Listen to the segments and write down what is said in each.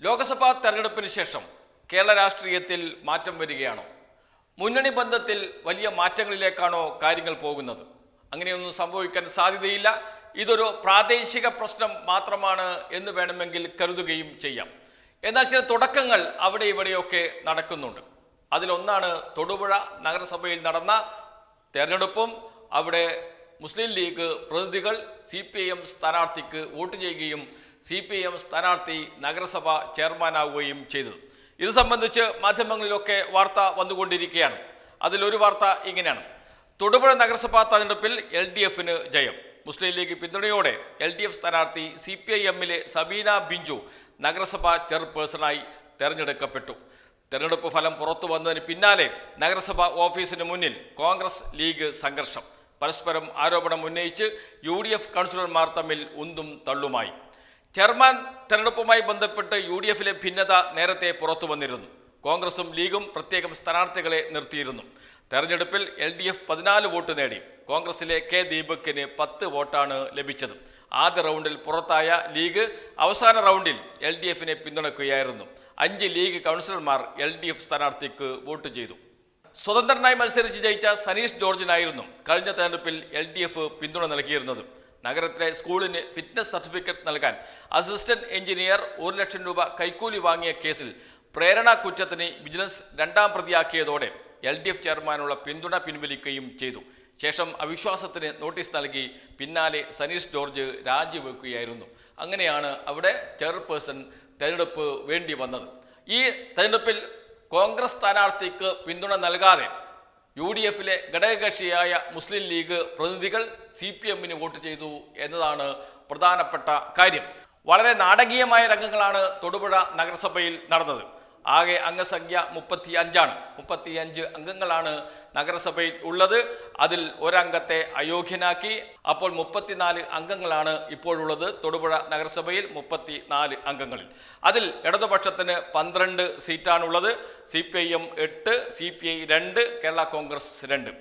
ലോക്സഭാ തെരഞ്ഞെടുപ്പിന് ശേഷം കേരള രാഷ്ട്രീയത്തിൽ മാറ്റം വരികയാണോ? മുന്നണി ബന്ധത്തിൽ വലിയ മാറ്റങ്ങളിലേക്കാണോ കാര്യങ്ങൾ പോകുന്നത്? അങ്ങനെയൊന്നും സംഭവിക്കാൻ സാധ്യതയില്ല. ഇതൊരു പ്രാദേശിക പ്രശ്നം മാത്രമാണ് എന്ന് വേണമെങ്കിൽ കരുതുകയും ചെയ്യാം. എന്നാൽ ചില തുടക്കങ്ങൾ അവിടെ ഇവിടെയൊക്കെ നടക്കുന്നുണ്ട്. അതിലൊന്നാണ് തൊടുപുഴ നഗരസഭയിൽ നടന്ന തെരഞ്ഞെടുപ്പും അവിടെ മുസ്ലിം ലീഗ് പ്രതിനിധികൾ CPIM സ്ഥാനാർത്ഥിക്ക് വോട്ട് ചെയ്യുകയും CPIM സ്ഥാനാർത്ഥി നഗരസഭ ചെയർമാനാവുകയും ചെയ്തത്. ഇത് സംബന്ധിച്ച് മാധ്യമങ്ങളിലൊക്കെ വാർത്ത വന്നുകൊണ്ടിരിക്കുകയാണ്. അതിലൊരു വാർത്ത ഇങ്ങനെയാണ്: തൊടുപുഴ നഗരസഭാ തെരഞ്ഞെടുപ്പിൽ LDFന് ജയം. മുസ്ലിം ലീഗ് പിന്തുണയോടെ LDF സ്ഥാനാർത്ഥി CPIMലെ സബീന ബിഞ്ചു നഗരസഭാ ചെയർപേഴ്സണായി തെരഞ്ഞെടുക്കപ്പെട്ടു. തെരഞ്ഞെടുപ്പ് ഫലം പുറത്തു വന്നതിന് പിന്നാലെ നഗരസഭാ ഓഫീസിന് മുന്നിൽ കോൺഗ്രസ് ലീഗ് സംഘർഷം. പരസ്പരം ആരോപണം ഉന്നയിച്ച് UDF കൗൺസിലർമാർ തമ്മിൽ ഉന്തും തള്ളുമായി. ചെയർമാൻ തെരഞ്ഞെടുപ്പുമായി ബന്ധപ്പെട്ട് UDFലെ ഭിന്നത നേരത്തെ പുറത്തു വന്നിരുന്നു. കോൺഗ്രസും ലീഗും പ്രത്യേകം സ്ഥാനാർത്ഥികളെ നിർത്തിയിരുന്നു. തെരഞ്ഞെടുപ്പിൽ LDF 14 വോട്ട് നേടി. കോൺഗ്രസിലെ K ദീപകിന് 10 വോട്ടാണ് ലഭിച്ചത്. ആദ്യ റൗണ്ടിൽ പുറത്തായ ലീഗ് അവസാന റൗണ്ടിൽ LDFനെ പിന്തുണയ്ക്കുകയായിരുന്നു. 5 ലീഗ് കൗൺസിലർമാർ LDF സ്ഥാനാർത്ഥിക്ക് വോട്ട് ചെയ്തു. സ്വതന്ത്രനായി മത്സരിച്ച് ജയിച്ച സനീഷ് ജോർജിനായിരുന്നു കഴിഞ്ഞ തെരഞ്ഞെടുപ്പിൽ LDF പിന്തുണ നൽകിയിരുന്നത്. നഗരത്തിലെ സ്കൂളിന് ഫിറ്റ്നസ് സർട്ടിഫിക്കറ്റ് നൽകാൻ അസിസ്റ്റന്റ് എഞ്ചിനീയർ 1 ലക്ഷം രൂപ കൈക്കൂലി വാങ്ങിയ കേസിൽ പ്രേരണ കുറ്റത്തിന് വിജിലൻസ് 2ാം പ്രതിയാക്കിയതോടെ LDF ചെയർമാനുള്ള പിന്തുണ പിൻവലിക്കുകയും ചെയ്തു. ശേഷം അവിശ്വാസത്തിന് നോട്ടീസ് നൽകി പിന്നാലെ സനീഷ് ജോർജ് രാജിവെക്കുകയായിരുന്നു. അങ്ങനെയാണ് അവിടെ ചെയർപേഴ്സൺ തെരഞ്ഞെടുപ്പ് വേണ്ടി വന്നത്. ഈ തെരഞ്ഞെടുപ്പിൽ കോൺഗ്രസ് സ്ഥാനാർത്ഥിക്ക് പിന്തുണ നൽകാതെ UDFലെ ഘടകകക്ഷിയായ മുസ്ലിം ലീഗ് പ്രതിനിധികൾ CPIMന് വോട്ട് ചെയ്തു എന്നതാണ് പ്രധാനപ്പെട്ട കാര്യം. വളരെ നാടകീയമായ രംഗങ്ങളാണ് തൊടുപുഴ നഗരസഭയിൽ നടന്നത്. ആകെ അംഗസംഖ്യ 35 35 അംഗങ്ങളാണ് നഗരസഭയിൽ ഉള്ളത്. അതിൽ ഒരംഗത്തെ അയോഗ്യനാക്കി. അപ്പോൾ 34 അംഗങ്ങളാണ് ഇപ്പോഴുള്ളത് തൊടുപുഴ നഗരസഭയിൽ. 34 അംഗങ്ങളിൽ അതിൽ ഇടതുപക്ഷത്തിന് 12 സീറ്റാണുള്ളത്. CPIM 8, CPI 2, Kerala Congress 2.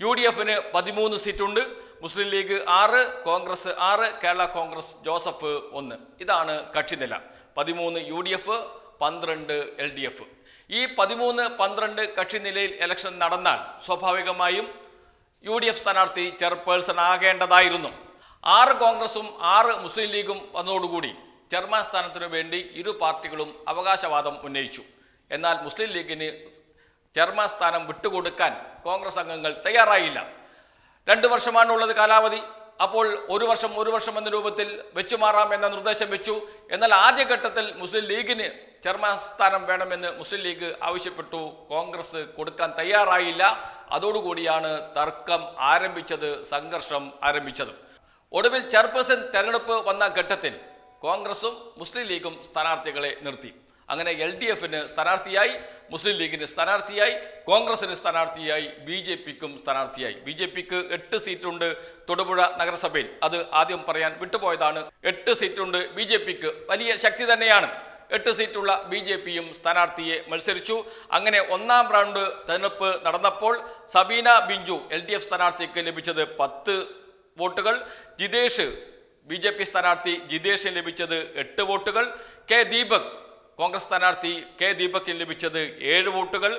UDFന് 13 സീറ്റുണ്ട്. മുസ്ലിം ലീഗ് 6, കോൺഗ്രസ് 6, കേരള കോൺഗ്രസ് ജോസഫ് 1. ഇതാണ് കക്ഷിനില. 13 UDF, 12 LDF. ഈ 13-12 കക്ഷി നിലയിൽ ഇലക്ഷൻ നടന്നാൽ സ്വാഭാവികമായും UDF സ്ഥാനാർത്ഥി ചെയർപേഴ്സൺ ആകേണ്ടതായിരുന്നു. 6 കോൺഗ്രസും 6 മുസ്ലിം ലീഗും വന്നതോടുകൂടി ചെയർമാൻ സ്ഥാനത്തിനു വേണ്ടി ഇരു പാർട്ടികളും അവകാശവാദം ഉന്നയിച്ചു. എന്നാൽ മുസ്ലിം ലീഗിന് ചെയർമാൻ സ്ഥാനം വിട്ടുകൊടുക്കാൻ കോൺഗ്രസ് അംഗങ്ങൾ തയ്യാറായില്ല. 2 വർഷമാണുള്ളത് കാലാവധി. അപ്പോൾ ഒരു വർഷം എന്ന രൂപത്തിൽ വെച്ചുമാറാം എന്ന നിർദ്ദേശം വെച്ചു. എന്നാൽ ആദ്യഘട്ടത്തിൽ മുസ്ലിം ലീഗിന് ചെയർമാൻ സ്ഥാനം വേണമെന്ന് മുസ്ലിം ലീഗ് ആവശ്യപ്പെട്ടു. കോൺഗ്രസ് കൊടുക്കാൻ തയ്യാറായില്ല. അതോടുകൂടിയാണ് തർക്കം ആരംഭിച്ചത്, സംഘർഷം ആരംഭിച്ചത്. ഒടുവിൽ ചെയർപേഴ്സൺ തെരഞ്ഞെടുപ്പ് വന്ന ഘട്ടത്തിൽ കോൺഗ്രസും മുസ്ലിം ലീഗും സ്ഥാനാർത്ഥികളെ നിർത്തി. അങ്ങനെ LDFന് സ്ഥാനാർത്ഥിയായി, മുസ്ലിം ലീഗിന് സ്ഥാനാർത്ഥിയായി, കോൺഗ്രസിന് സ്ഥാനാർത്ഥിയായി, BJPക്കും സ്ഥാനാർത്ഥിയായി. BJPക്ക് 8 സീറ്റുണ്ട് തൊടുപുഴ നഗരസഭയിൽ. അത് ആദ്യം പറയാൻ വിട്ടുപോയതാണ്. 8 സീറ്റുണ്ട് BJPക്ക്. വലിയ ശക്തി തന്നെയാണ്. 8 സീറ്റുള്ള BJPയും സ്ഥാനാർത്ഥിയെ മത്സരിച്ചു. അങ്ങനെ 1ാം റൗണ്ട് തെരഞ്ഞെടുപ്പ് നടന്നപ്പോൾ സബീന ബിഞ്ചു LDF സ്ഥാനാർത്ഥിക്ക് ലഭിച്ചത് 10 വോട്ടുകൾ. ജിതേഷ് BJP സ്ഥാനാർത്ഥി ജിതേഷിന് ലഭിച്ചത് 8 വോട്ടുകൾ. K ദീപക് കോൺഗ്രസ് സ്ഥാനാർത്ഥി K ദീപകിന് ലഭിച്ചത് 7 വോട്ടുകൾ.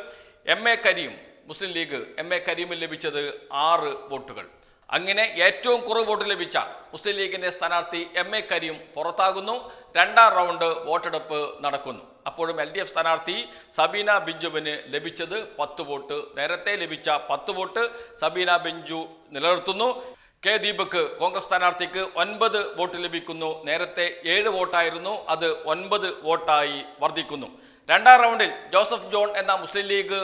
MA കരീം മുസ്ലിം ലീഗ് MA കരീമിന് ലഭിച്ചത് 6 വോട്ടുകൾ. അങ്ങനെ ഏറ്റവും കുറവ് വോട്ട് ലഭിച്ച മുസ്ലിം ലീഗിന്റെ സ്ഥാനാർത്ഥി MA കരീം പുറത്താകുന്നു. 2ാം റൗണ്ട് വോട്ടെടുപ്പ് നടക്കുന്നു. അപ്പോഴും LDF സ്ഥാനാർത്ഥി സബീന ബിഞ്ചുവിന് ലഭിച്ചത് 10 വോട്ട്. നേരത്തെ ലഭിച്ച 10 വോട്ട് സബീന ബിഞ്ചു നിലനിർത്തുന്നു. K ദീപക് കോൺഗ്രസ് സ്ഥാനാർത്ഥിക്ക് 9 വോട്ട് ലഭിക്കുന്നു. നേരത്തെ 7 വോട്ടായിരുന്നു, അത് 9 വോട്ടായി വർദ്ധിക്കുന്നു. 2ാം റൗണ്ടിൽ ജോസഫ് ജോൺ എന്ന മുസ്ലിം ലീഗ്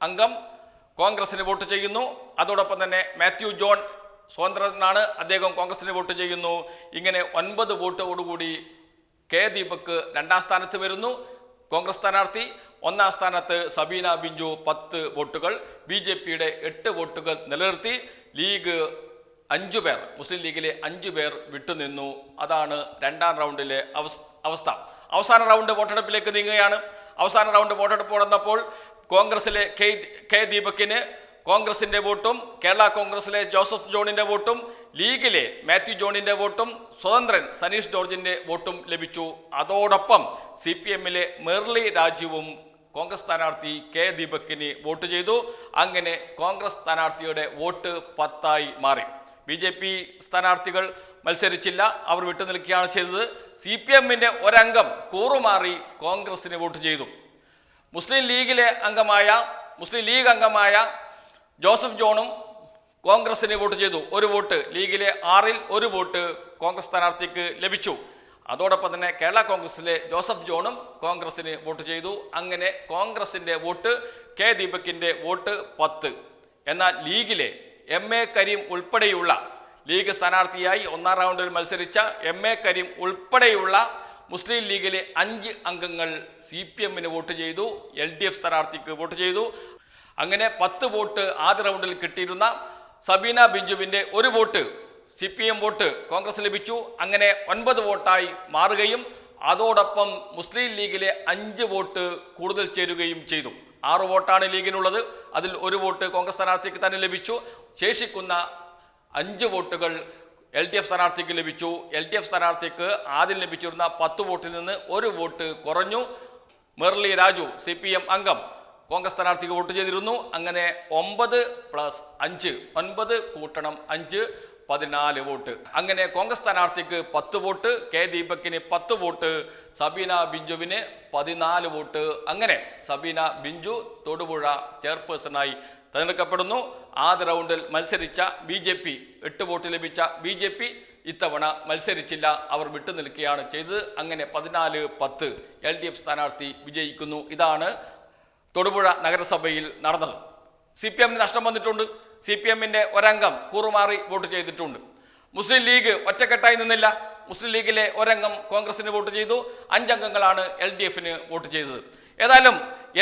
അംഗം കോൺഗ്രസിന് വോട്ട് ചെയ്യുന്നു. അതോടൊപ്പം തന്നെ മാത്യു ജോൺ സ്വതന്ത്രനാണ്, അദ്ദേഹം കോൺഗ്രസിന് വോട്ട് ചെയ്യുന്നു. ഇങ്ങനെ 9 വോട്ടോടുകൂടി K ദീപക് 2ാം സ്ഥാനത്ത് വരുന്നു. കോൺഗ്രസ് സ്ഥാനാർത്ഥി 1ാം സ്ഥാനത്ത് സബീന ബിഞ്ചു 10 വോട്ടുകൾ. BJPയുടെ 8 വോട്ടുകൾ നിലനിർത്തി. ലീഗ് 5 പേർ, മുസ്ലിം ലീഗിലെ 5 പേർ വിട്ടുനിന്നു. അതാണ് 2ാം റൗണ്ടിലെ അവസ്ഥ. അവസാന റൗണ്ട് വോട്ടെടുപ്പിലേക്ക് നീങ്ങുകയാണ്. അവസാന റൗണ്ട് വോട്ടെടുപ്പ് നടന്നപ്പോൾ കോൺഗ്രസിലെ K ദീപകിന് കോൺഗ്രസിന്റെ വോട്ടും കേരള കോൺഗ്രസിലെ ജോസഫ് ജോണിന്റെ വോട്ടും ലീഗിലെ മാത്യു ജോണിന്റെ വോട്ടും സ്വതന്ത്രൻ സനീഷ് ജോർജിന്റെ വോട്ടും ലഭിച്ചു. അതോടൊപ്പം CPM-ലെ മെർലി രാജുവും കോൺഗ്രസ് സ്ഥാനാർത്ഥി കെ ദീപകിന് വോട്ട് ചെയ്തു. അങ്ങനെ കോൺഗ്രസ് സ്ഥാനാർത്ഥിയുടെ വോട്ട് 10 മാറി. BJP സ്ഥാനാർത്ഥികൾ മത്സരിച്ചില്ല, അവർ വിട്ടുനിൽക്കുകയാണ് ചെയ്തത്. CPM-ന്റെ ഒരംഗം കൂറുമാറി കോൺഗ്രസിന് വോട്ട് ചെയ്തു. മുസ്ലിം ലീഗ് അംഗമായ ജോസഫ് ജോണും കോൺഗ്രസിന് വോട്ട് ചെയ്തു. ഒരു വോട്ട് ലീഗിലെ 6-ൽ ഒരു വോട്ട് കോൺഗ്രസ് സ്ഥാനാർത്ഥിക്ക് ലഭിച്ചു. അതോടൊപ്പം തന്നെ കേരള കോൺഗ്രസിലെ ജോസഫ് ജോണും കോൺഗ്രസിന് വോട്ട് ചെയ്തു. അങ്ങനെ കോൺഗ്രസിന്റെ വോട്ട് കെ ദീപകിന്റെ വോട്ട് 10. എന്നാൽ ലീഗിലെ MA കരീം ഉൾപ്പെടെയുള്ള ലീഗ് സ്ഥാനാർത്ഥിയായി 1-ാം റൗണ്ടിൽ മത്സരിച്ച MA കരീം ഉൾപ്പെടെയുള്ള മുസ്ലിം ലീഗിലെ 5 അംഗങ്ങൾ CPM-ന് വോട്ട് ചെയ്തു. LDF സ്ഥാനാർത്ഥിക്ക് വോട്ട് ചെയ്തു. അങ്ങനെ 10 വോട്ട് ആദ്യ റൗണ്ടിൽ കിട്ടിയിരുന്ന സബീന ബിഞ്ചുവിന്റെ ഒരു വോട്ട് CPM വോട്ട് കോൺഗ്രസ് ലഭിച്ചു. അങ്ങനെ 9 വോട്ടായി മാറുകയും അതോടൊപ്പം മുസ്ലിം ലീഗിലെ 5 വോട്ട് കൂടുതൽ ചേരുകയും ചെയ്തു. 6 വോട്ടാണ് ലീഗിനുള്ളത്. അതിൽ ഒരു വോട്ട് കോൺഗ്രസ് സ്ഥാനാർത്ഥിക്ക് തന്നെ ലഭിച്ചു. ശേഷിക്കുന്ന 5 വോട്ടുകൾ LDF സ്ഥാനാർത്ഥിക്ക് ലഭിച്ചു. LDF സ്ഥാനാർത്ഥിക്ക് ആദ്യം ലഭിച്ചിരുന്ന 10 വോട്ടിൽ നിന്ന് ഒരു വോട്ട് കുറഞ്ഞു. മെർലി രാജു CPM അംഗം കോൺഗ്രസ് സ്ഥാനാർത്ഥിക്ക് വോട്ട് ചെയ്തിരുന്നു. അങ്ങനെ 9 + 5 9 കൂട്ടണം 5 14 വോട്ട്. അങ്ങനെ കോൺഗ്രസ് സ്ഥാനാർത്ഥിക്ക് 10 വോട്ട്, കെ ദീപകിന് 10 വോട്ട്, സബീന ബിഞ്ചുവിന് 14 വോട്ട്. അങ്ങനെ സബീന ബിഞ്ചു തൊടുപുഴ ചെയർപേഴ്സണായി തെരഞ്ഞെടുക്കപ്പെടുന്നു. ആദ്യ റൗണ്ടിൽ മത്സരിച്ച BJP 8 വോട്ട് ലഭിച്ച BJP ഇത്തവണ മത്സരിച്ചില്ല, അവർ വിട്ടുനിൽക്കുകയാണ് ചെയ്തത്. അങ്ങനെ 14-10 LDF സ്ഥാനാർത്ഥി വിജയിക്കുന്നു. ഇതാണ് തൊടുപുഴ നഗരസഭയിൽ നടന്നത്. CPM-ന് നഷ്ടം വന്നിട്ടുണ്ട്. CPM-ന്റെ ഒരംഗം കൂറുമാറി വോട്ട് ചെയ്തിട്ടുണ്ട്. മുസ്ലിം ലീഗ് ഒറ്റക്കെട്ടായി നിന്നില്ല. മുസ്ലിം ലീഗിലെ ഒരംഗം കോൺഗ്രസിന് വോട്ട് ചെയ്തു. 5 അംഗങ്ങളാണ് LDF-ന് വോട്ട് ചെയ്തത്. ഏതായാലും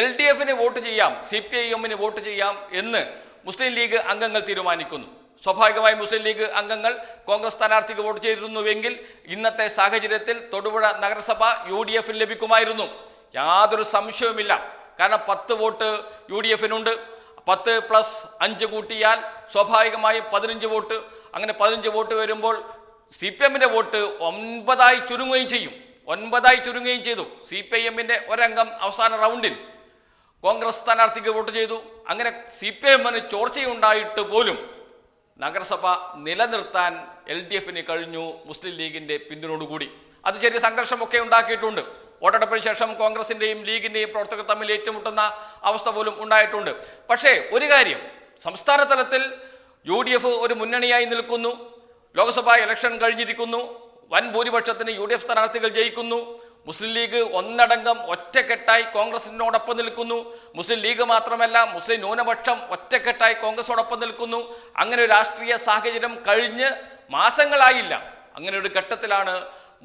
LDF-ന് വോട്ട് ചെയ്യാം, CPIM-ന് വോട്ട് ചെയ്യാം എന്ന് മുസ്ലിം ലീഗ് അംഗങ്ങൾ തീരുമാനിക്കുന്നു. സ്വാഭാവികമായി മുസ്ലിം ലീഗ് അംഗങ്ങൾ കോൺഗ്രസ് സ്ഥാനാർത്ഥിക്ക് വോട്ട് ചെയ്തിരുന്നുവെങ്കിൽ ഇന്നത്തെ സാഹചര്യത്തിൽ തൊടുപുഴ നഗരസഭ UDF-ന് ലഭിക്കുമായിരുന്നു. യാതൊരു സംശയവുമില്ല. കാരണം 10 വോട്ട് UDF-നുണ്ട്. 10 + 5 കൂട്ടിയാൽ സ്വാഭാവികമായും 15 വോട്ട്. അങ്ങനെ 15 വോട്ട് വരുമ്പോൾ CPM-ന്റെ വോട്ട് 9 ചുരുങ്ങുകയും ചെയ്യും. 9 ചുരുങ്ങുകയും ചെയ്തു. CPIM-ന്റെ ഒരംഗം അവസാന റൗണ്ടിൽ കോൺഗ്രസ് സ്ഥാനാർത്ഥിക്ക് വോട്ട് ചെയ്തു. അങ്ങനെ CPM-ന് ചോർച്ചയുണ്ടായിട്ട് പോലും നഗരസഭ നിലനിർത്താൻ LDF-ന് കഴിഞ്ഞു മുസ്ലിം ലീഗിന്റെ പിന്തുണയോടുകൂടി. അത് ചെറിയ സംഘർഷമൊക്കെ ഉണ്ടാക്കിയിട്ടുണ്ട്. വോട്ടെടുപ്പിന് ശേഷം കോൺഗ്രസിന്റെയും ലീഗിന്റെയും പ്രവർത്തകർ തമ്മിൽ ഏറ്റുമുട്ടുന്ന അവസ്ഥ പോലും ഉണ്ടായിട്ടുണ്ട്. പക്ഷേ ഒരു കാര്യം, സംസ്ഥാന തലത്തിൽ UDF ഒരു മുന്നണിയായി നിൽക്കുന്നു. ലോക്സഭാ ഇലക്ഷൻ കഴിഞ്ഞിരിക്കുന്നു. വൻ ഭൂരിപക്ഷത്തിന് UDF സ്ഥാനാർത്ഥികൾ ജയിക്കുന്നു. മുസ്ലിം ലീഗ് ഒന്നടങ്കം ഒറ്റക്കെട്ടായി കോൺഗ്രസിനോടൊപ്പം നിൽക്കുന്നു. മുസ്ലിം ലീഗ് മാത്രമല്ല, മുസ്ലിം ന്യൂനപക്ഷം ഒറ്റക്കെട്ടായി കോൺഗ്രസോടൊപ്പം നിൽക്കുന്നു. അങ്ങനെ ഒരു രാഷ്ട്രീയ സാഹചര്യം കഴിഞ്ഞ് മാസങ്ങളായില്ല. അങ്ങനെ ഒരു ഘട്ടത്തിലാണ്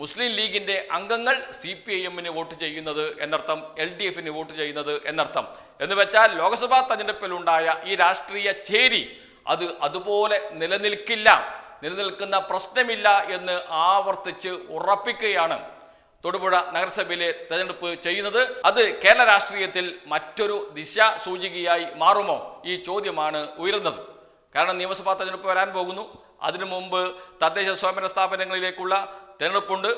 മുസ്ലിം ലീഗിന്റെ അംഗങ്ങൾ CPIM-ന് വോട്ട് ചെയ്യുന്നത് എന്നർത്ഥം, LDF-ന് വോട്ട് ചെയ്യുന്നത് എന്നർത്ഥം. എന്ന് വെച്ചാൽ ലോക്സഭാ തെരഞ്ഞെടുപ്പിലുണ്ടായ ഈ രാഷ്ട്രീയ ചേരി അത് അതുപോലെ നിലനിൽക്കുന്ന പ്രശ്നമില്ല എന്ന് ആവർത്തിച്ച് ഉറപ്പിക്കുകയാണ് തൊടുപുഴ നഗരസഭയിലെ തെരഞ്ഞെടുപ്പ് ചെയ്യുന്നത്. അത് കേരള രാഷ്ട്രീയത്തിൽ മറ്റൊരു ദിശാസൂചികയായി മാറുമോ? ഈ ചോദ്യമാണ് ഉയരുന്നത്. കാരണം നിയമസഭാ തെരഞ്ഞെടുപ്പ് വരാൻ പോകുന്നു. അതിനു മുമ്പ് തദ്ദേശ സ്വയംഭരണ സ്ഥാപനങ്ങളിലേക്കുള്ള തെരഞ്ഞെടുപ്പുണ്ട്.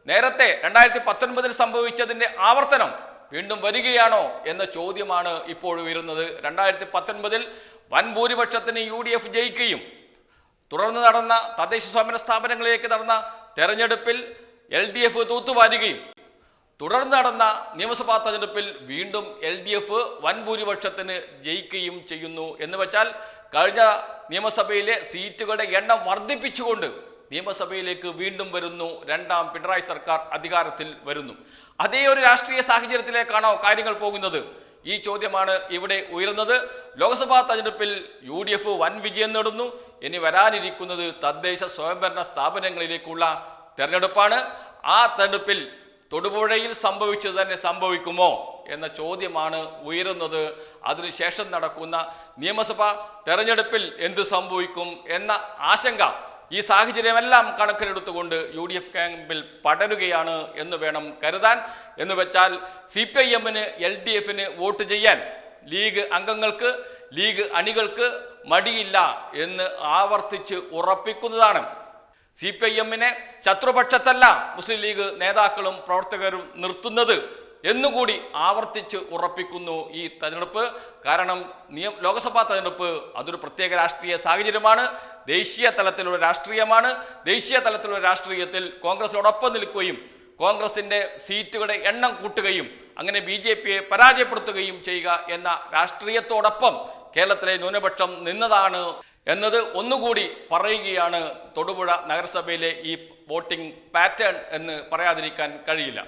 നേരത്തെ 2019 സംഭവിച്ചതിൻ്റെ ആവർത്തനം വീണ്ടും വരികയാണോ എന്ന ചോദ്യമാണ് ഇപ്പോൾ ഉയരുന്നത്. 2019 വൻ ഭൂരിപക്ഷത്തിന് UDF ജയിക്കുകയും തുടർന്ന് നടന്ന തദ്ദേശ സ്വയംഭരണ സ്ഥാപനങ്ങളിലേക്ക് നടന്ന തെരഞ്ഞെടുപ്പിൽ LDF തൂത്തുവാരുകയും തുടർന്ന് നടന്ന നിയമസഭാ തെരഞ്ഞെടുപ്പിൽ വീണ്ടും LDF വൻ ഭൂരിപക്ഷത്തിന് ജയിക്കുകയും ചെയ്യുന്നു. എന്ന് വെച്ചാൽ കഴിഞ്ഞ നിയമസഭയിലെ സീറ്റുകളുടെ എണ്ണം വർദ്ധിപ്പിച്ചുകൊണ്ട് നിയമസഭയിലേക്ക് വീണ്ടും വരുന്നു. 2ാം പിണറായി സർക്കാർ അധികാരത്തിൽ വരുന്നു. അതേ ഒരു രാഷ്ട്രീയ സാഹചര്യത്തിലേക്കാണോ കാര്യങ്ങൾ പോകുന്നത്? ഈ ചോദ്യമാണ് ഇവിടെ ഉയർന്നത്. ലോക്സഭാ തെരഞ്ഞെടുപ്പിൽ UDF വൻ വിജയം നേടുന്നു. ഇനി വരാനിരിക്കുന്നത് തദ്ദേശ സ്വയംഭരണ സ്ഥാപനങ്ങളിലേക്കുള്ള തെരഞ്ഞെടുപ്പാണ്. ആ തെരഞ്ഞെടുപ്പിൽ തൊടുപുഴയിൽ സംഭവിച്ചത് തന്നെ സംഭവിക്കുമോ എന്ന ചോദ്യമാണ് ഉയരുന്നത്. അതിനുശേഷം നടക്കുന്ന നിയമസഭാ തെരഞ്ഞെടുപ്പിൽ എന്ത് സംഭവിക്കും എന്ന ആശങ്ക ഈ സാഹചര്യമെല്ലാം കണക്കിലെടുത്തുകൊണ്ട് UDF ക്യാമ്പിൽ പടരുകയാണ് എന്ന് വേണം കരുതാൻ. എന്ന് വെച്ചാൽ CPIM-ന് LDF-ന് വോട്ട് ചെയ്യാൻ ലീഗ് അംഗങ്ങൾക്ക് ലീഗ് അണികൾക്ക് മടിയില്ല എന്ന് ആവർത്തിച്ച് ഉറപ്പിക്കുന്നതാണ്. CPIM-നെ ശത്രുപക്ഷത്തല്ല മുസ്ലിം ലീഗ് നേതാക്കളും പ്രവർത്തകരും നിർത്തുന്നത് എന്നുകൂടി ആവർത്തിച്ച് ഉറപ്പിക്കുന്നു ഈ തെരഞ്ഞെടുപ്പ്. കാരണം ലോക്സഭാ തെരഞ്ഞെടുപ്പ് അതൊരു പ്രത്യേക രാഷ്ട്രീയ സാഹചര്യമാണ്, ദേശീയ തലത്തിലുള്ള രാഷ്ട്രീയമാണ്. ദേശീയ തലത്തിലുള്ള രാഷ്ട്രീയത്തിൽ കോൺഗ്രസിനോടൊപ്പം നിൽക്കുകയും കോൺഗ്രസിൻ്റെ സീറ്റുകളുടെ എണ്ണം കൂട്ടുകയും അങ്ങനെ BJP-യെ പരാജയപ്പെടുത്തുകയും ചെയ്യുക എന്ന രാഷ്ട്രീയത്തോടൊപ്പം കേരളത്തിലെ ന്യൂനപക്ഷം നിന്നതാണ് എന്നത് ഒന്നുകൂടി പറയുകയാണ് തൊടുപുഴ നഗരസഭയിലെ ഈ വോട്ടിംഗ് പാറ്റേൺ എന്ന് പറയാതിരിക്കാൻ കഴിയില്ല.